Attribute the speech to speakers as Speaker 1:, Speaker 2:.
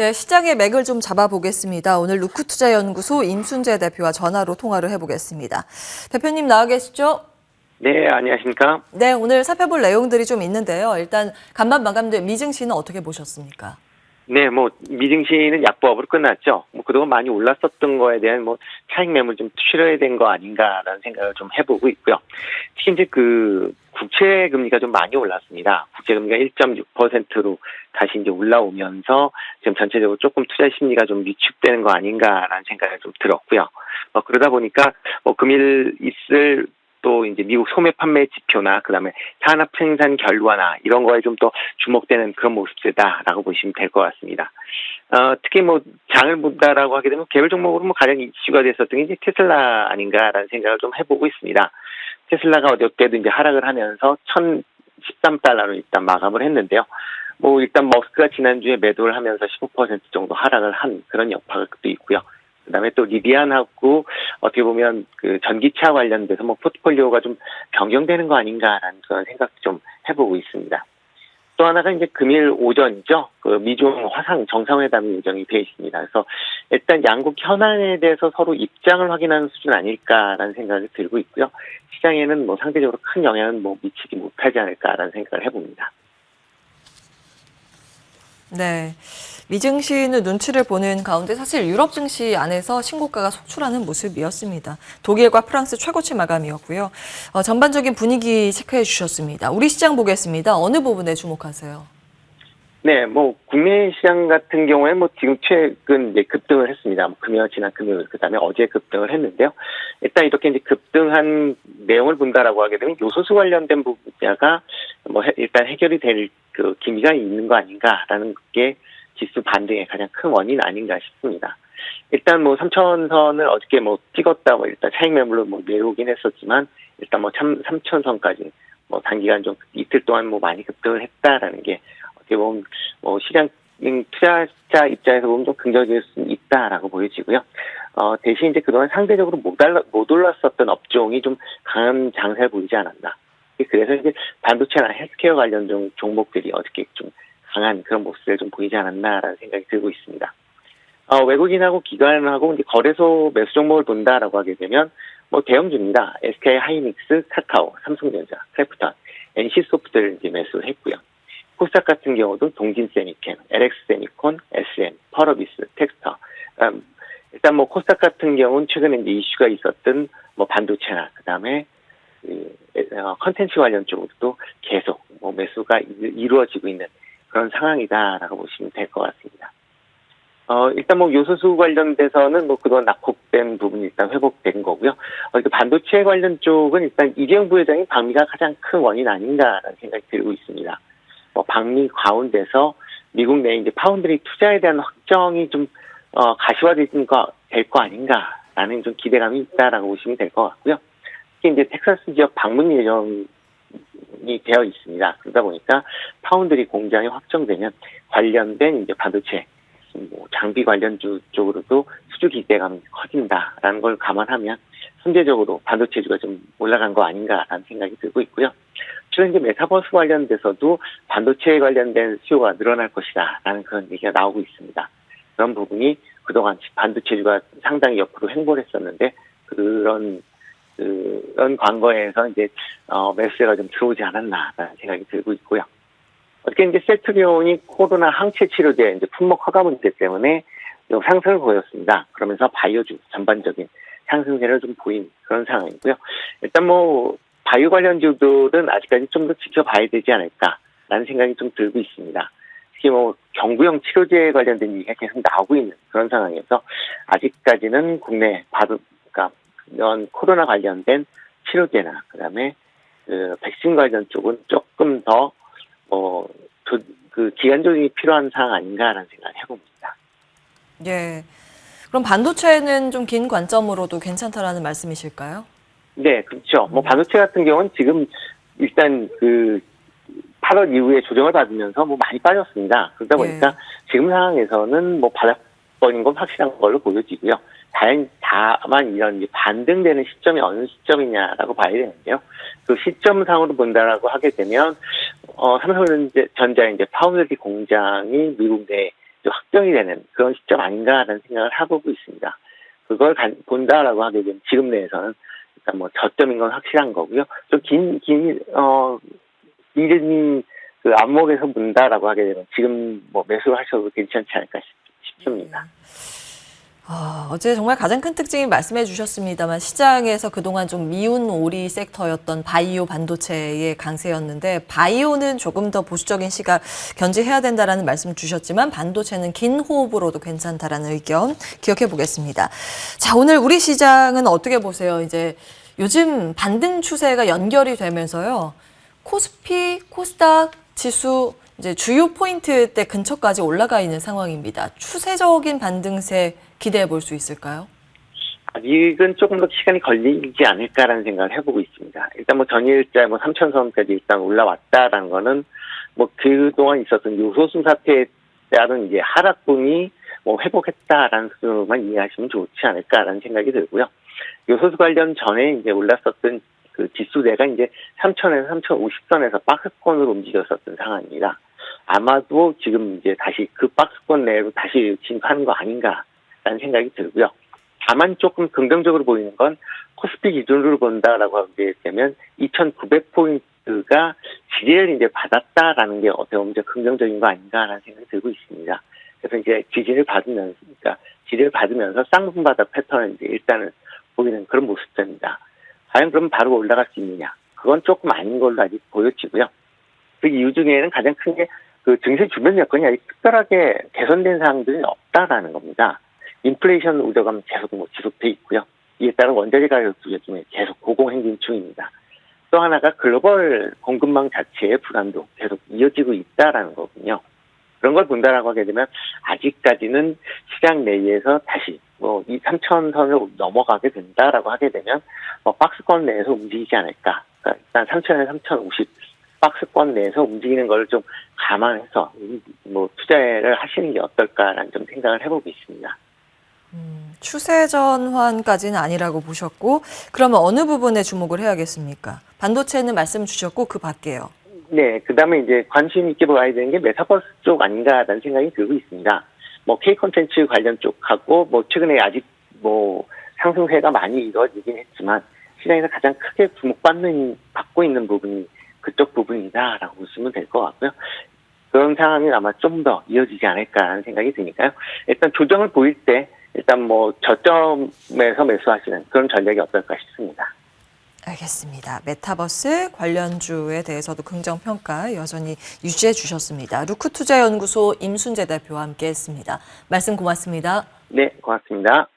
Speaker 1: 네, 시장의 맥을 좀 잡아보겠습니다. 오늘 루크투자연구소 임순재 대표와 전화로 통화를 해보겠습니다. 대표님 나와 계시죠?
Speaker 2: 네, 안녕하십니까?
Speaker 1: 네, 오늘 살펴볼 내용들이 좀 있는데요. 일단 간밤 마감된 미증시는 어떻게 보셨습니까?
Speaker 2: 네, 미증시는 약보합으로 끝났죠. 그동안 많이 올랐었던 거에 대한 차익 매물 좀 줄여야 된 거 아닌가라는 생각을 좀 해보고 있고요. 특히 이제 국채 금리가 좀 많이 올랐습니다. 국채 금리가 1.6%로 다시 이제 올라오면서 지금 전체적으로 조금 투자 심리가 좀 위축되는 거 아닌가라는 생각이 좀 들었고요. 그러다 보니까 금일 있을 또 이제 미국 소매 판매 지표나 그다음에 산업 생산 결과나 이런 거에 좀 더 주목되는 그런 모습이다라고 보시면 될 것 같습니다. 특히 장을 본다라고 하게 되면 개별 종목으로 가장 이슈가 됐었던 게 이제 테슬라 아닌가라는 생각을 좀 해보고 있습니다. 테슬라가 어저께도 이제 하락을 하면서 1,013달러로 일단 마감을 했는데요. 일단 머스크가 지난주에 매도를 하면서 15% 정도 하락을 한 그런 여파도 있고요. 그다음에 또 리비안하고 어떻게 보면 전기차 관련돼서 포트폴리오가 좀 변경되는 거 아닌가라는 그런 생각도 좀 해보고 있습니다. 또 하나가 이제 금일 오전이죠. 미중 화상 정상회담이 예정이 되어 있습니다. 그래서 일단 양국 현안에 대해서 서로 입장을 확인하는 수준 아닐까라는 생각이 들고 있고요. 시장에는 상대적으로 큰 영향은 미치지 못하지 않을까라는 생각을 해봅니다.
Speaker 1: 네, 미증시는 눈치를 보는 가운데 사실 유럽 증시 안에서 신고가가 속출하는 모습이었습니다. 독일과 프랑스 최고치 마감이었고요. 전반적인 분위기 체크해 주셨습니다. 우리 시장 보겠습니다. 어느 부분에 주목하세요?
Speaker 2: 네, 국내 시장 같은 경우에 지금 최근 이제 급등을 했습니다. 지난 금요일, 그다음에 어제 급등을 했는데요. 일단 이렇게 이제 급등한 내용을 본다라고 하게 되면 요소수 관련된 분야가 일단 해결이 될 기미가 있는 거 아닌가라는 게 지수 반등의 가장 큰 원인 아닌가 싶습니다. 일단 3,000선을 어저께 찍었다고 일단 차익 매물로 내려오긴 했었지만 일단 3,000선까지 단기간 좀 이틀 동안 많이 급등을 했다라는 게 어떻게 보면 시장 투자자 입장에서 보면 좀 긍정적일 수 있다라고 보여지고요. 대신 이제 그동안 상대적으로 못 올랐었던 업종이 좀 강한 장세를 보이지 않았나. 그래서 이제 반도체나 헬스케어 관련 종목들이 어떻게 좀 강한 그런 모습을 좀 보이지 않았나라는 생각이 들고 있습니다. 외국인하고 기관하고 이제 거래소 매수 종목을 본다라고 하게 되면 대형주입니다. SK 하이닉스, 카카오, 삼성전자, 크래프톤, NC소프트를 이제 매수를 했고요. 코스닥 같은 경우도 동진세미캠, LX세미콘, SM, 펄어비스, 텍스터. 일단 코스닥 같은 경우는 최근에 이제 이슈가 있었던 반도체나 그다음에 컨텐츠 관련 쪽으로도 계속 매수가 이루어지고 있는 그런 상황이다라고 보시면 될 것 같습니다. 일단 요소수 관련돼서는 그동안 낙폭된 부분이 일단 회복된 거고요. 반도체 관련 쪽은 일단 이재용 부회장의 방미가 가장 큰 원인 아닌가라는 생각이 들고 있습니다. 방미 가운데서 미국 내 이제 파운드리 투자에 대한 확정이 좀 가시화될 거 아닌가라는 좀 기대감이 있다라고 보시면 될 것 같고요. 특히 이제 텍사스 지역 방문 예정이 되어 있습니다. 그러다 보니까 파운드리 공장이 확정되면 관련된 이제 반도체 장비 관련주 쪽으로도 수주 기대감이 커진다라는 걸 감안하면 현재적으로 반도체주가 좀 올라간 거 아닌가라는 생각이 들고 있고요. 최근 이제 메타버스 관련돼서도 반도체에 관련된 수요가 늘어날 것이다라는 그런 얘기가 나오고 있습니다. 그런 부분이 그동안 반도체주가 상당히 옆으로 횡보를 했었는데 그런 관거에서 이제 매수세가 좀 들어오지 않았나라는 생각이 들고 있고요. 어떻게 이제 셀트리온이 코로나 항체 치료제 이제 품목 허가 문제 때문에 상승을 보였습니다. 그러면서 바이오주 전반적인 상승세를 좀 보인 그런 상황이고요. 일단 바이오 관련주들은 아직까지 좀 더 지켜봐야 되지 않을까라는 생각이 좀 들고 있습니다. 특히 경구용 치료제에 관련된 얘기가 계속 나오고 있는 그런 상황에서 아직까지는 국내 그러니까 이런 코로나 관련된 치료제나 그다음에 백신 관련 쪽은 조금 더 기간 조정이 필요한 상황 아닌가라는 생각을 해봅니다.
Speaker 1: 예. 그럼 반도체는 좀 긴 관점으로도 괜찮다라는 말씀이실까요?
Speaker 2: 네, 그렇죠. 반도체 같은 경우는 지금 일단 8월 이후에 조정을 받으면서 많이 빠졌습니다. 그러다 보니까 지금 상황에서는 바닥권인 건 확실한 걸로 보여지고요. 다만 이런 반등되는 시점이 어느 시점이냐라고 봐야 되는데요. 그 시점상으로 본다라고 하게 되면 삼성전자 이제 파운드리 공장이 미국 내에 좀 확정이 되는 그런 시점 아닌가라는 생각을 하고 있습니다. 그걸 본다라고 하게 되면 지금 내에서는 일단 뭐 저점인 건 확실한 거고요. 좀 이른 그 안목에서 본다라고 하게 되면 지금 뭐 매수를 하셔도 괜찮지 않을까 싶습니다.
Speaker 1: 어제 정말 가장 큰 특징이 말씀해 주셨습니다만 시장에서 그동안 좀 미운 오리 섹터였던 바이오 반도체의 강세였는데 바이오는 조금 더 보수적인 시각 견지해야 된다라는 말씀 주셨지만 반도체는 긴 호흡으로도 괜찮다라는 의견 기억해 보겠습니다. 자, 오늘 우리 시장은 어떻게 보세요? 이제 요즘 반등 추세가 연결이 되면서요. 코스피, 코스닥 지수 이제 주요 포인트대 근처까지 올라가 있는 상황입니다. 추세적인 반등세 기대해 볼 수 있을까요?
Speaker 2: 아직은 조금 더 시간이 걸리지 않을까라는 생각을 해보고 있습니다. 일단 뭐 전일자 뭐 3,000선까지 일단 올라왔다라는 거는 뭐 그동안 있었던 요소수 사태에 따른 이제 하락분이 뭐 회복했다라는 수로만 이해하시면 좋지 않을까라는 생각이 들고요. 요소수 관련 전에 이제 올랐었던 그 지수대가 이제 3,000에서 3,050선에서 박스권으로 움직였었던 상황입니다. 아마도 지금 이제 다시 그 박스권 내로 다시 진입하는 거 아닌가라는 생각이 들고요. 다만 조금 긍정적으로 보이는 건 코스피 기준으로 본다라고 하게 되면 2,900포인트가 지지를 이제 받았다라는 게 어떻게 보면 이제 긍정적인 거 아닌가라는 생각이 들고 있습니다. 그래서 이제 지지를 받으면서 쌍분바닥 패턴을 이제 일단은 보이는 그런 모습입니다. 과연 그럼 바로 올라갈 수 있느냐? 그건 조금 아닌 걸로 아직 보여지고요. 그 이유 중에는 가장 큰 게 그 증시 주변 여건이 아직 특별하게 개선된 사항들이 없다라는 겁니다. 인플레이션 우려감 계속 지속돼 있고요. 이에 따른 원자재 가격도 요즘에 계속 고공행진 중입니다. 또 하나가 글로벌 공급망 자체의 불안도 계속 이어지고 있다라는 거군요. 그런 걸 본다라고 하게 되면 아직까지는 시장 내에서 다시 뭐 이 3,000선을 넘어가게 된다라고 하게 되면 뭐 박스권 내에서 움직이지 않을까. 그러니까 일단 3,000에서 3,050 박스권 내에서 움직이는 걸 좀 감안해서 뭐 투자를 하시는 게 어떨까라는 좀 생각을 해보고 있습니다.
Speaker 1: 추세 전환까지는 아니라고 보셨고 그러면 어느 부분에 주목을 해야겠습니까? 반도체는 말씀 주셨고 그 밖에요.
Speaker 2: 네, 그다음에 이제 관심 있게 봐야 되는 게 메타버스 쪽 아닌가라는 생각이 들고 있습니다. 뭐 K 콘텐츠 관련 쪽하고 뭐 최근에 아직 뭐 상승세가 많이 이루어지긴 했지만 시장에서 가장 크게 받고 있는 부분이 그쪽 부분이다라고 보시면 될 것 같고요. 그런 상황이 아마 좀 더 이어지지 않을까라는 생각이 드니까요. 일단 조정을 보일 때 일단 뭐 저점에서 매수하시는 그런 전략이 어떨까 싶습니다.
Speaker 1: 알겠습니다. 메타버스 관련주에 대해서도 긍정평가 여전히 유지해 주셨습니다. 루크투자연구소 임순재 대표와 함께했습니다. 말씀 고맙습니다.
Speaker 2: 네, 고맙습니다.